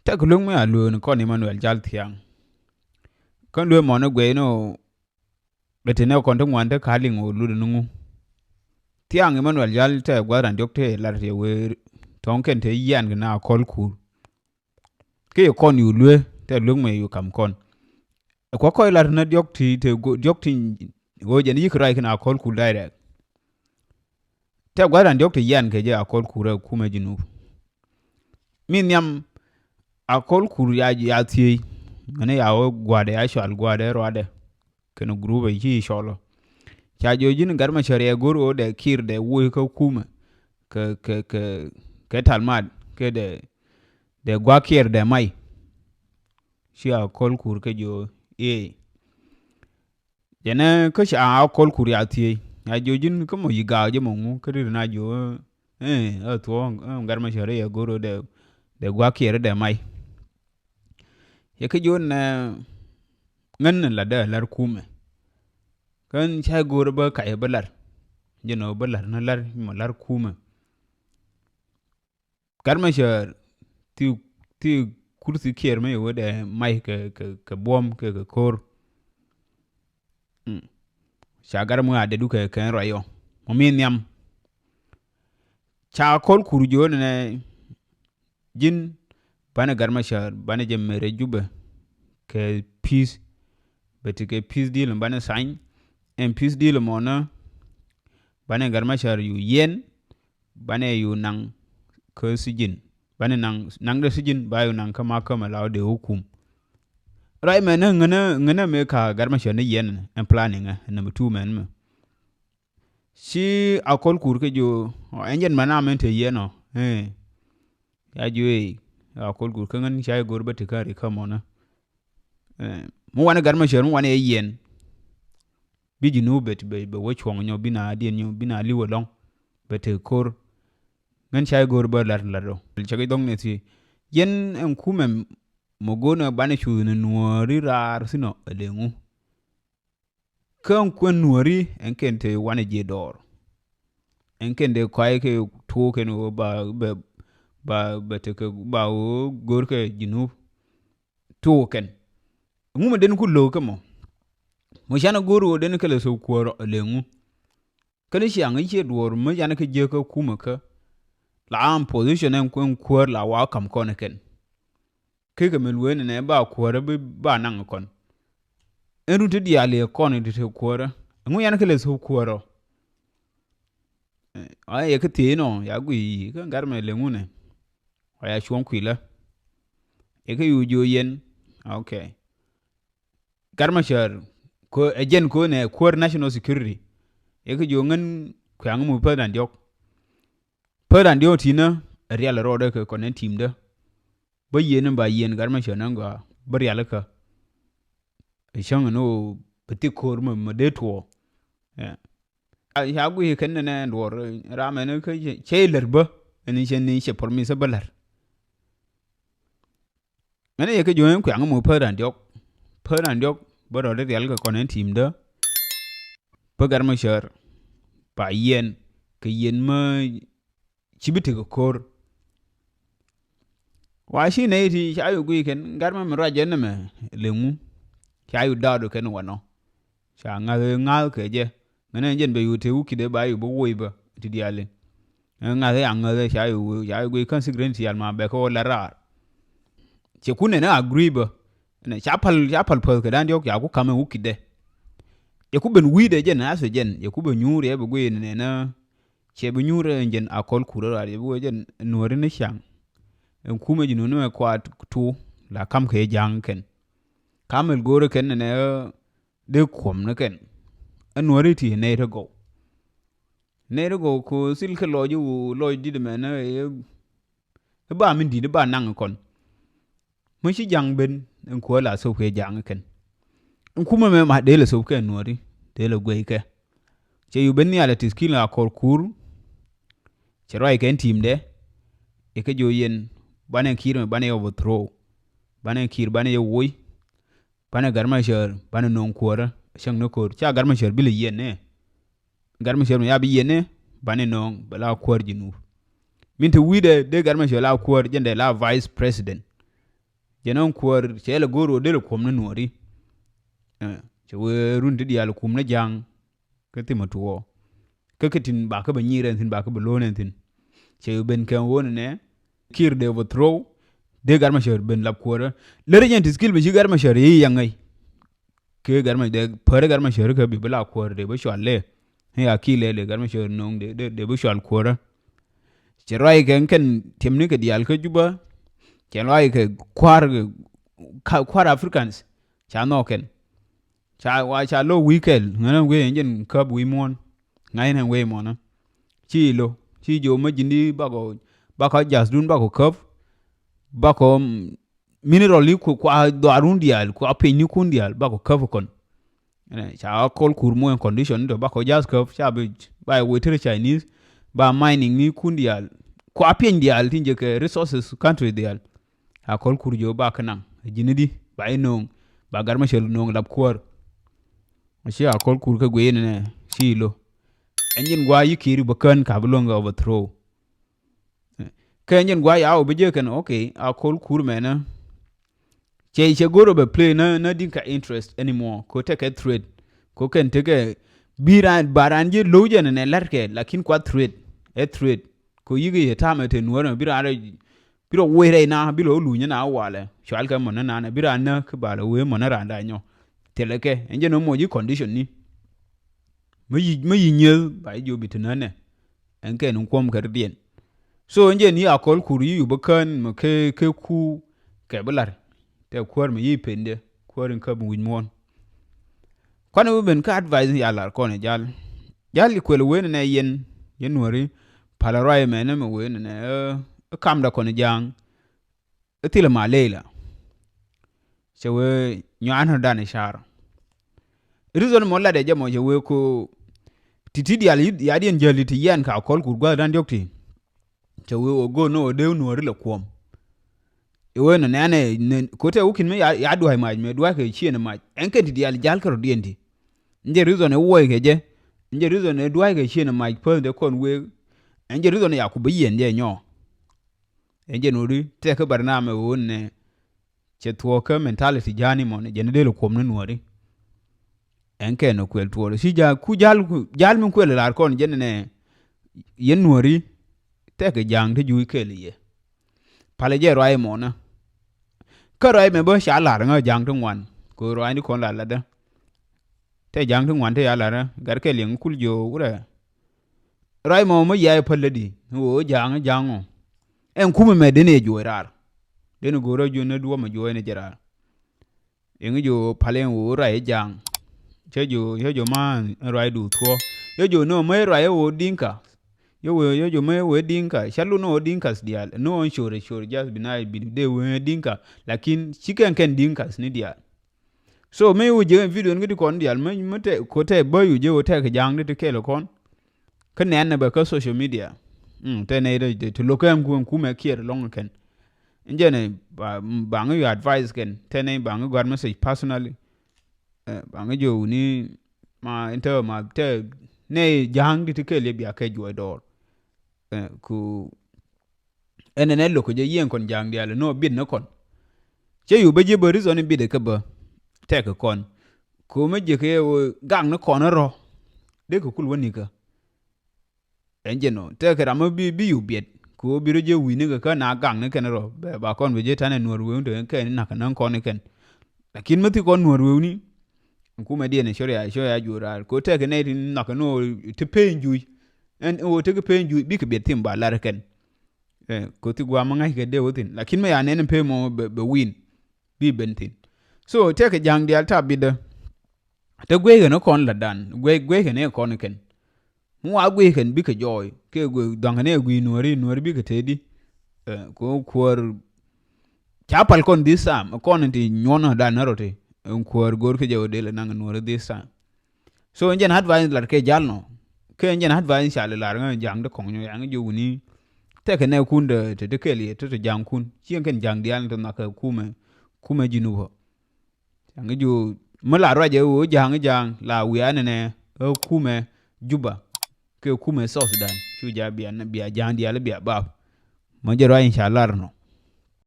ta kulung me alu ni kon Emmanuel jal thiang kan lu mo no gwe no betene kon to ngwan ka ling o lu nungu thiang Emmanuel jal ta gwaran dokte lar ye we tonken te yan na kol kuur ke kon yu lu ta lung me yu kam kon ko koy lar na dokti te dokti go jen yikrai kana kol kuur direct ta gwaran dokte yan ke je akol kuur kuma jinu min yam akol kuur ya tie mane ya o gwade ya shal gwade roade keno grube ji sholo cha jojin garma shari'a goro da kiir da wo ka kuma ke talmad ke de gwa kiir da mai shi akol kuur ke jo jana ka sha akol kuur ya tie ya jojin ko mo yiga je mo ngu kri na jo to garma shari'a goro da gwa kiir da mai ya ke jo na ngan la da lar kuma kan chai gor ba kai balar jino balar na lar mo lar kuma garma shar ti kursi kier me wo da mai ke bom ke kor sha garmu ade duka kan rayo mo min yam cha kol kurjo ne jin bana garma shar bana je mere juba ke peace betike peace deal bana sign en peace deal mo na bana garma shar yu yen bana yu nang ko sijin bana nang da sijin ba yu nang kama law de hukum rai me ngana me ka garma shar ne yen en planning number 2 men me si akol kur ke jo enjen mana men te yeno ya jo akol kur kan shay gorba te kare kamona mo wana garma shar mo wana yen biji no bet be wo chwong nyo bina dien nyo bina liwo long bete kor ngan shay gorba lar do chagi dong ne ti yen en kumem mo gona bana chu ne nuori rar sino alengu kan ko nuori en kente wana je dor en kende kwai ke to ke no ba bete ke ba o gor ke jinu to ken mu den ku lo ke mo jana goro den kala so kuor alengu kan shi an yi dor mo jana ke je ka kuma ka la am position en kun kuor la wa kam kon ken ke ke melwen ne ba kuor ba nan kon en ruti dia le kon de te kuor mu jana kala so kuor ay ke te no ya gui kan garme lengu ne ya shwon kwila e ke yu jo yen okay garma shar ko ejen ko ne core national security e ke jo ngan kwang mu padan diok tina real road ke konen team da ba yen garma shar nan ga bar ya laka e shang no beti kor mu de to ya gui ken ne dor ramen ke cheler ba ni chen ni che permise balar mane ye ke jo en kwang mu padan diok boro de real ka konen team da pagar ma shar pa yen ke yen ma chibiti ko kor wa shi ne ti ayu gui ken garma mi raje ne me lengu ayu dado ken wano sha ngal ke je ngane jen be yute uki de ba yu bo woi ba ti diale ngale angale sha yu gui consequence yal ma be ko la ra che kunne na agree ba ne chapal pol ke dan diok ya ku kame ukide ya ku ben wide jen aso jen ya ku be nyure e be gwe ne na che be nyure jen akol kuro ya be jen nori ne shang en kuma jinu no kwa tu la kam ke jang ken kamel gore ken ne de kom ne ken en nori ti ne go ko sil ke lo di de men e ba min di de ba nang kon mo shi jang ben en ko la so ke jang ken en kuma me ma de la so ke nori de la gwe ke che yu ben ya la tiskin la kor kur che roi ken team de e ke jo yen bane kiir bane overthrow bane kiir bane yo woi bane garma shar bane non kora shang no kor cha garma shar bil yen ne garma shar ya bi yen ne bane non bala kor jinu min te wide de garma shar la kor jende la vice president jenon kuor chele goro de kom na nuori che we run de yal kum na jang ke ti matuo ke tin ba ke banyire tin ba ke belone tin che ben kan won ne kiir de overthrow de garma sher ben lab kuor le regent skill be garma sher yi yangai ke garma de pare garma sher ke bi bla kuor de be shwalle he akile le garma sher nong de be shwal kuor che roi ken timni ke dial ke juba ken roi ke kwar africans cha no ken cha lo weekend ngana we engine cup we mon ngai na we mon chi jo ma jindi bako jas dun bako cup bako mineral li ko kwa darun dial ko ape ni kun dial bako cup kon cha kol kuur mo condition do bako jas cup cha ba we Chinese ba mining ni kun dial ko ape dial tinje ke resources country dial a kol kuur jo ba kanang jinidi ba inong ba garma shel nong lab kuor shi a kol kuur ka gwe ne shi lo engine gwa yikiri bakan ka bulonga overthrow ka engine gwa ya obeje kan okay a kol kuur mena che goro be play na dinka interest anymore ko take a thread ko ken take baran je loje ne larke lakin kwa thread ko yigi tama te nuora biro were na biro lunya na wale shwal ka mona na biro na ke bala we mona randa nyo teleke enje no moji condition ni mayi nyel ba jo bituna ne enke nun kom ka dien so enje ni akol kuri yu bakan ma ke ku ke bular te kuor mi yipende kuorin ka buin mon kono ben ka advise ya lar kono jal kwel wen ne yen wori palarai mena me wen ne kam da kono jang etile ma leila chewe nyan da ne shar reason mo la de jamo chewe ko titidi ya dien jali ti yan ka kol kur gwa dan jokti chewe ogo no de nuori le kwom ewe no ne ko te ukin me ya duai ma me duai ke chien ma enken ti dial jal karo diendi nje reason e wo ke je nje reason e duai ke chien ma pe de kon we nje reason ya ku be yen de nyo enje no ri te ke barna me won ne che tuo ke mentality jani mo ne jene de lo kom no nuori enke no kwel tuo si ja ku jal min kwel lar kon jene ne yen nuori te ke jang te ju ke liye pale je roi mo na ka roi me bo sha lar nga jang to ngwan ko roi ni kon la da te jang to ngwan te ya lar gar ke ling kul jo ure roi mo ye pale di o jang en kuma me de ne jo rar de no goro jo ne duo ma jo ne jara en jo pale o rai jang che jo ma roi du tuo yo jo no me roi o dinka yo jo me we dinka shalu no dinkas dial no on sure just binai bin de we dinka lakin chicken ken dinkas ni dial so me u je video ngidi kon dial me te ko te boy u je o te ke jang de ke lo kon kan ne ba ka social media te ne de to lokam ku me kier long ken nje ne ba ngi advice ken te ne ba ngi gwar message personally ba ngi jo ni ma enter ma te ne jang de ke le bia ke jo dor ku enene lo ko je yen kon jang dial no bid na kon che yu be je bo reason bid ke ba te ke kon ko me je ke gang na kon ro de ko kul woni ka enje no te ke ram bi yu bid ko bi je wi ne ka na gang ne ken ro ba kon be je tane nuor we ndo ke na ka nan kon ken lakin mati kon nuor we ni ku me die ne shore ya jura ko te ke ne na ka no te penju en o te ke penju bi ke be tim ba lar ken ko ti gwa manga ke de wotin lakin me ya ne pe mo be win bi bentin so te ke jang dial ta bi de te gwe no kon la dan gwe ke ne kon ken mu a gwe ken bi ke joy ke gwe dang ne gwi nuori bi ke tedi ko kuor chapal kon disam kon ti nyona dan rote kuor gor ke je de le nang nuori disam so njen advice lar ke jalno ke njen advice sha le lar nga jang de kon yang jo wuni te ke ne kun de te ke li te jang kun chien ken jang dial to na ka kuma jinubo yang jo mala raje o jang la wiane ne kuma juba ke kuma South Sudan chu ja bia na bia jang dial bia ba mo je ro inshallah no